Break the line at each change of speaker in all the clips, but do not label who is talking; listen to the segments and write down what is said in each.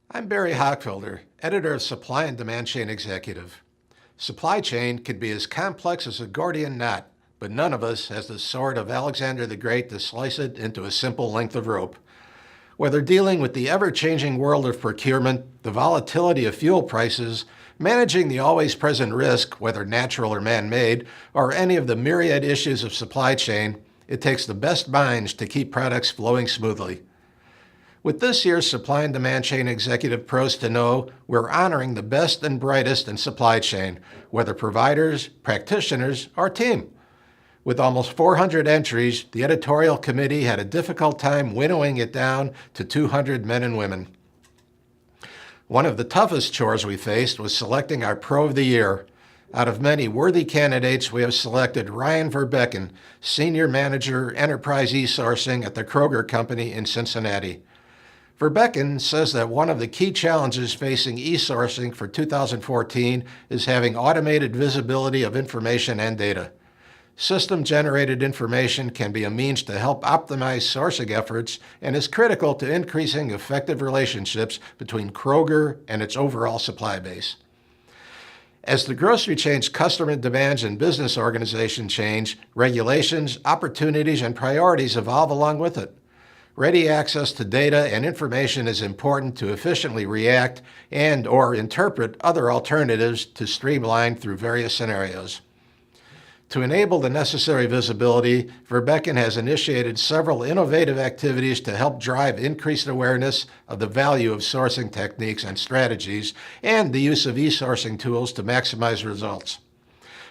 I'm Barry Hochfelder, editor of Supply and Demand Chain Executive. Supply chain can be as complex as a Gordian knot, but none of us has the sword of Alexander the Great to slice it into a simple length of rope. Whether dealing with the ever-changing world of procurement, the volatility of fuel prices, managing the always-present risk, whether natural or man-made, or any of the myriad issues of supply chain, it takes the best minds to keep products flowing smoothly. With this year's Supply and Demand Chain Executive Pros to Know, we're honoring the best and brightest in supply chain, whether providers, practitioners, or team. With almost 400 entries, the editorial committee had a difficult time winnowing it down to 200 men and women. One of the toughest chores we faced was selecting our Pro of the Year. Out of many worthy candidates, we have selected Ryan Verbecken, Senior Manager, Enterprise E-Sourcing at the Kroger Company in Cincinnati. Verbecken says that one of the key challenges facing e-sourcing for 2014 is having automated visibility of information and data. System-generated information can be a means to help optimize sourcing efforts and is critical to increasing effective relationships between Kroger and its overall supply base. As the grocery chain's customer demands and business organization change, regulations, opportunities, and priorities evolve along with it. Ready access to data and information is important to efficiently react and/or interpret other alternatives to streamline through various scenarios. To enable the necessary visibility, Verbecken has initiated several innovative activities to help drive increased awareness of the value of sourcing techniques and strategies and the use of e-sourcing tools to maximize results.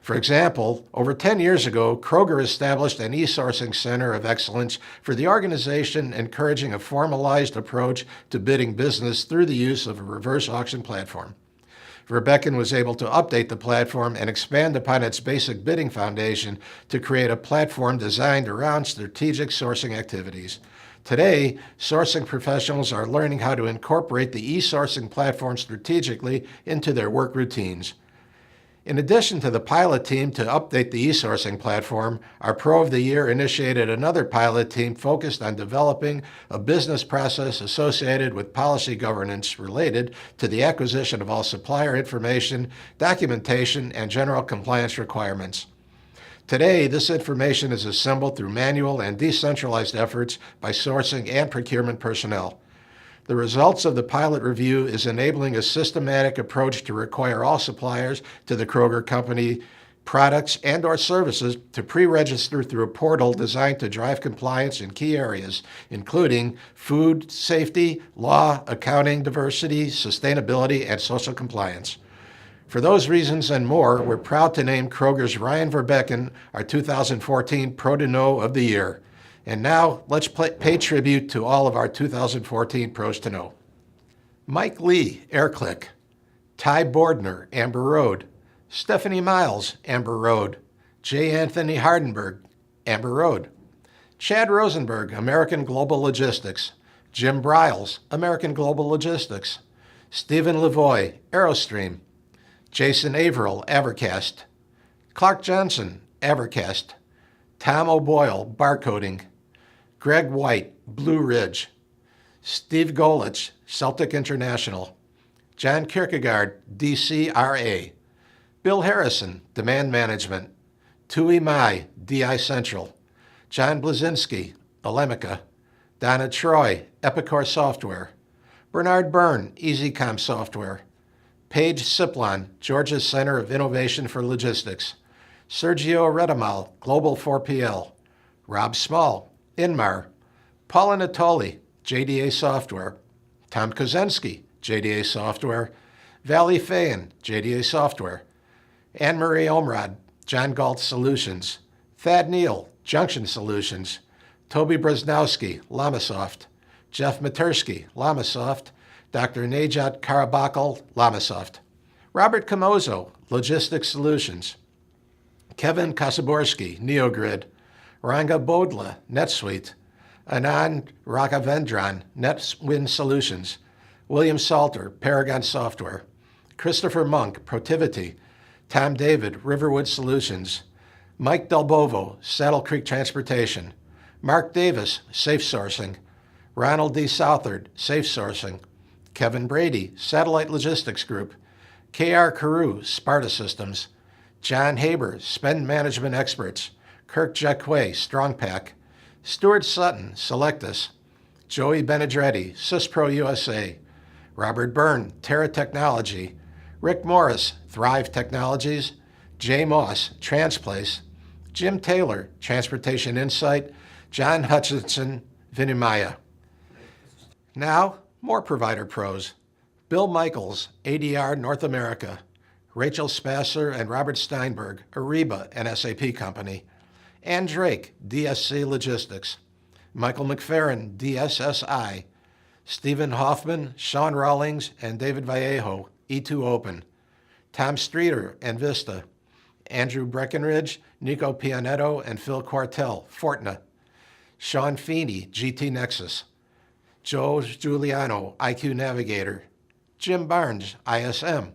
For example, over 10 years ago, Kroger established an e-sourcing center of excellence for the organization, encouraging a formalized approach to bidding business through the use of a reverse auction platform. Verbecken was able to update the platform and expand upon its basic bidding foundation to create a platform designed around strategic sourcing activities. Today, sourcing professionals are learning how to incorporate the e-sourcing platform strategically into their work routines. In addition to the pilot team to update the e-sourcing platform, our Pro of the Year initiated another pilot team focused on developing a business process associated with policy governance related to the acquisition of all supplier information, documentation, and general compliance requirements. Today, this information is assembled through manual and decentralized efforts by sourcing and procurement personnel. The results of the pilot review is enabling a systematic approach to require all suppliers to the Kroger Company products and/or services to pre-register through a portal designed to drive compliance in key areas, including food safety, law, accounting, diversity, sustainability, and social compliance. For those reasons and more, we're proud to name Kroger's Ryan Verbecken our 2014 Pro to Know of the Year. And now, let's pay tribute to all of our 2014 Pros to Know. Mike Lee, AirClick. Ty Bordner, Amber Road. Stephanie Miles, Amber Road. J. Anthony Hardenberg, Amber Road. Chad Rosenberg, American Global Logistics. Jim Briles, American Global Logistics. Stephen Lavoie, Aerostream. Jason Averill, Avercast. Clark Johnson, Avercast. Tom O'Boyle, Barcoding. Greg White, Blue Ridge. Steve Golich, Celtic International. John Kierkegaard, DCRA. Bill Harrison, Demand Management. Tui Mai, DI Central. John Blazinski, Alemica. Donna Troy, Epicor Software. Bernard Byrne, EasyCom Software. Paige Siplon, Georgia Center of Innovation for Logistics. Sergio Redamal, Global 4PL. Rob Small, Inmar. Paula Natoli, JDA Software. Tom Kozensky, JDA Software. Valley Fayan, JDA Software. Anne-Marie Omrod, John Galt Solutions. Thad Neal, Junction Solutions. Toby Brzezinski, Lamasoft. Jeff Matersky, Lamasoft. Dr. Najat Karabakal, Lamasoft. Robert Camozo, Logistics Solutions. Kevin Kasaborski, Neogrid. Ranga Bodla, NetSuite. Anand Raghavendran, NetWin Solutions. William Salter, Paragon Software. Christopher Monk, Protivity. Tom David, Riverwood Solutions. Mike Delbovo, Saddle Creek Transportation. Mark Davis, Safe Sourcing. Ronald D. Southard, Safe Sourcing. Kevin Brady, Satellite Logistics Group, K.R. Carew, Sparta Systems, John Haber, Spend Management Experts, Kirk Jacque, StrongPack, Stuart Sutton, Selectus, Joey Benedretti, SysPro USA, Robert Byrne, Terra Technology, Rick Morris, Thrive Technologies, Jay Moss, Transplace, Jim Taylor, Transportation Insight, John Hutchinson, Vinimaya. Now, more provider pros. Bill Michaels, ADR North America, Rachel Spasser and Robert Steinberg, Ariba, an SAP company, Ann Drake, DSC Logistics, Michael McFerrin, DSSI, Stephen Hoffman, Sean Rawlings, and David Vallejo, E2 Open, Tom Streeter and Vista, Andrew Breckenridge, Nico Pianetto, and Phil Quartel, Fortna, Sean Feeney, GT Nexus, Joe Giuliano, IQ Navigator, Jim Barnes, ISM,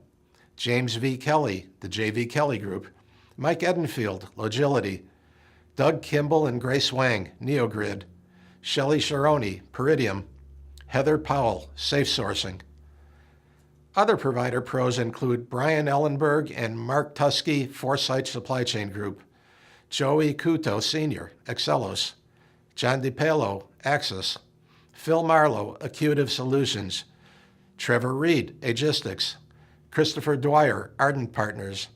James V. Kelly, the J.V. Kelly Group, Mike Edenfield, Logility, Doug Kimball and Grace Wang, Neogrid, Shelley Sharoni, Peridium, Heather Powell, Safe Sourcing. Other provider pros include Brian Ellenberg and Mark Tusky, Foresight Supply Chain Group, Joey Couto Sr., Excelos, John DiPaolo, Axis, Phil Marlowe, Acutive Solutions, Trevor Reed, Agistics, Christopher Dwyer, Ardent Partners,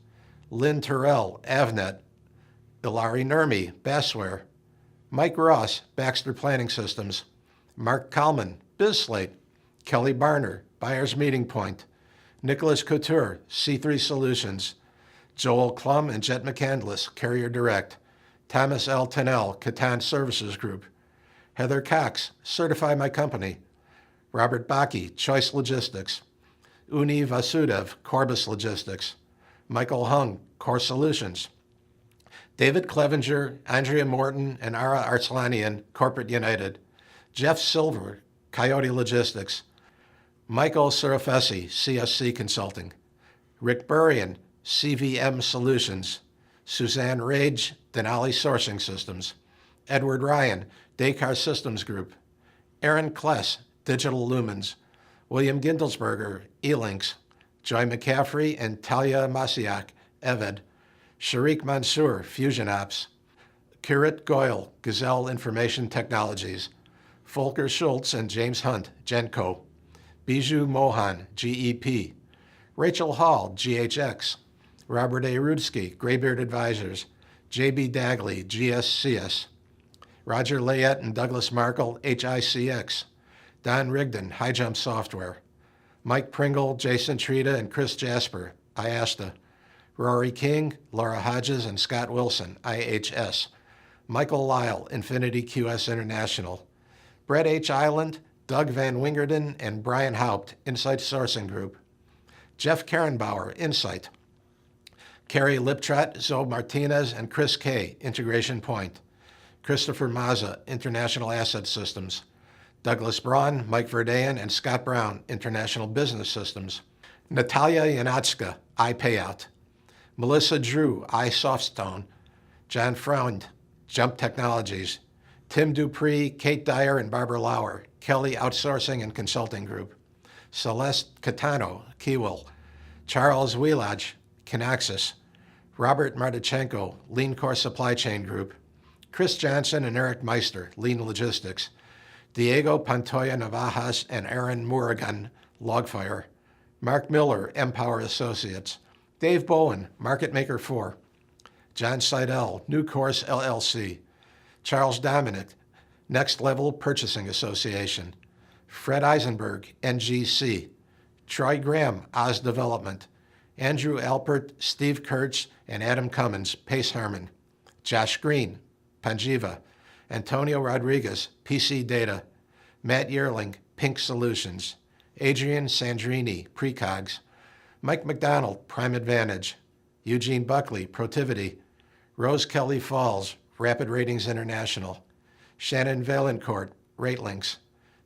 Lynn Terrell, Avnet, Ilari Nurmi, Bassware, Mike Ross, Baxter Planning Systems, Mark Kalman, BizSlate, Kelly Barner, Buyers Meeting Point, Nicholas Couture, C3 Solutions, Joel Klum and Jet McCandless, Carrier Direct, Thomas L. Tennell, Catan Services Group, Heather Cox, Certify My Company, Robert Baki, Choice Logistics, Uni Vasudev, Corbis Logistics, Michael Hung, Core Solutions, David Clevenger, Andrea Morton, and Ara Arslanian, Corporate United, Jeff Silver, Coyote Logistics, Michael Surafesi, CSC Consulting, Rick Burian, CVM Solutions, Suzanne Rage, Denali Sourcing Systems, Edward Ryan, Descartes Systems Group, Aaron Kless, Digital Lumens, William Gindelsberger, eLinks, Joy McCaffrey and Talia Masiak, Eved, Sharik Mansour, Fusion Ops, Kirit Goyle, Gazelle Information Technologies, Volker Schultz and James Hunt, Genco, Bijou Mohan, GEP, Rachel Hall, GHX, Robert A. Rudsky, Graybeard Advisors, J.B. Dagley, GSCS, Roger Layette and Douglas Markle, HICX, Don Rigdon, High Jump Software, Mike Pringle, Jason Trita, and Chris Jasper, IASTA, Rory King, Laura Hodges, and Scott Wilson, IHS, Michael Lyle, Infinity QS International, Brett H. Island, Doug Van Wingerden, and Brian Haupt, Insight Sourcing Group, Jeff Karenbauer, Insight, Carrie Liptrot, Zoe Martinez, and Chris Kay, Integration Point, Christopher Mazza, International Asset Systems, Douglas Braun, Mike Verdean, and Scott Brown, International Business Systems, Natalia Yanatska, iPayout, Melissa Drew, iSoftstone, John Freund, Jump Technologies, Tim Dupree, Kate Dyer, and Barbara Lauer, Kelly Outsourcing and Consulting Group, Celeste Catano, Keywell, Charles Wheelodge, Kinaxis, Robert Martichenko, Lean Core Supply Chain Group, Chris Johnson and Eric Meister, Lean Logistics, Diego Pantoya Navajas and Aaron Muragan, Logfire, Mark Miller, Empower Associates, Dave Bowen, Market Maker 4, John Seidel, New Course LLC, Charles Dominic, Next Level Purchasing Association, Fred Eisenberg, NGC, Troy Graham, Oz Development, Andrew Alpert, Steve Kurtz, and Adam Cummins, Pace Harmon, Josh Green, Panjiva, Antonio Rodriguez, PC Data, Matt Yearling, Pink Solutions, Adrian Sandrini, Precogs, Mike McDonald, Prime Advantage, Eugene Buckley, Protivity, Rose Kelly Falls, Rapid Ratings International, Shannon Valencourt, RateLinks,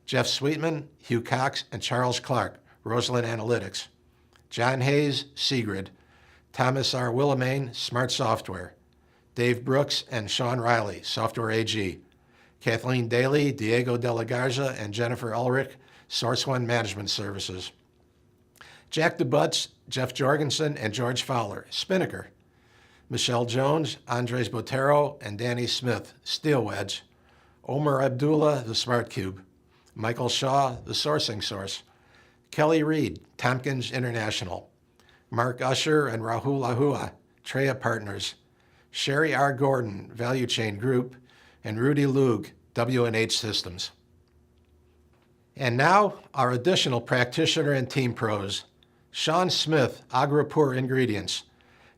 Jeff Sweetman, Hugh Cox, and Charles Clark, Roseland Analytics, John Hayes, Seagrid, Thomas R. Willimane, Smart Software, Dave Brooks and Sean Riley, Software AG, Kathleen Daly, Diego De La Garza, and Jennifer Ulrich, Source One Management Services. Jack DeButz, Jeff Jorgensen, and George Fowler, Spinnaker. Michelle Jones, Andres Botero, and Danny Smith, Steel Wedge. Omar Abdullah, the Smart Cube. Michael Shaw, the Sourcing Source. Kelly Reed, Tompkins International. Mark Usher and Rahul Ahua, Treya Partners. Sherry R. Gordon, Value Chain Group, and Rudy Lug, W&H Systems. And now, our additional practitioner and team pros. Sean Smith, AgriPur Ingredients.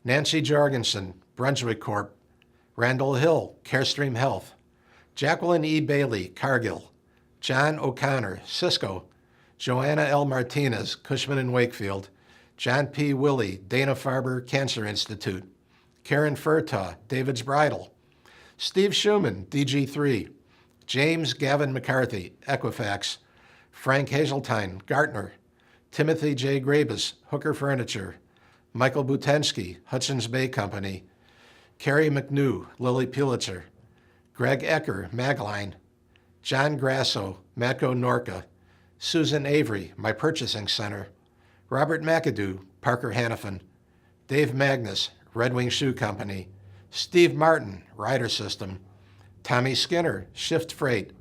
Nancy Jorgensen, Brunswick Corp. Randall Hill, Carestream Health. Jacqueline E. Bailey, Cargill. John O'Connor, Cisco. Joanna L. Martinez, Cushman & Wakefield. John P. Willey, Dana-Farber Cancer Institute. Karen Furtaw, David's Bridal. Steve Schumann, DG3. James Gavin McCarthy, Equifax. Frank Hazeltine, Gartner. Timothy J. Grabus, Hooker Furniture. Michael Butensky, Hudson's Bay Company. Carrie McNew, Lilly Pulitzer. Greg Ecker, Magline. John Grasso, Matco Norca. Susan Avery, My Purchasing Center. Robert McAdoo, Parker Hannafin. Dave Magnus, Red Wing Shoe Company. Steve Martin, Ryder System. Tommy Skinner, Shift Freight.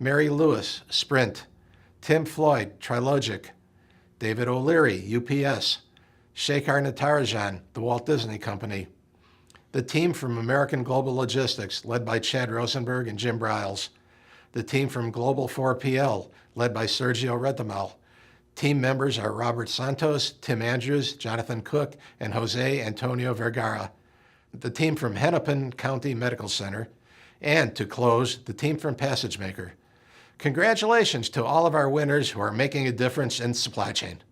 Mary Lewis, Sprint. Tim Floyd, Trilogic. David O'Leary, UPS. Shekhar Natarajan, The Walt Disney Company. The team from American Global Logistics, led by Chad Rosenberg and Jim Briles. The team from Global 4PL, led by Sergio Retamal. Team members are Robert Santos, Tim Andrews, Jonathan Cook, and Jose Antonio Vergara. The team from Hennepin County Medical Center. And to close, the team from PassageMaker. Congratulations to all of our winners who are making a difference in supply chain.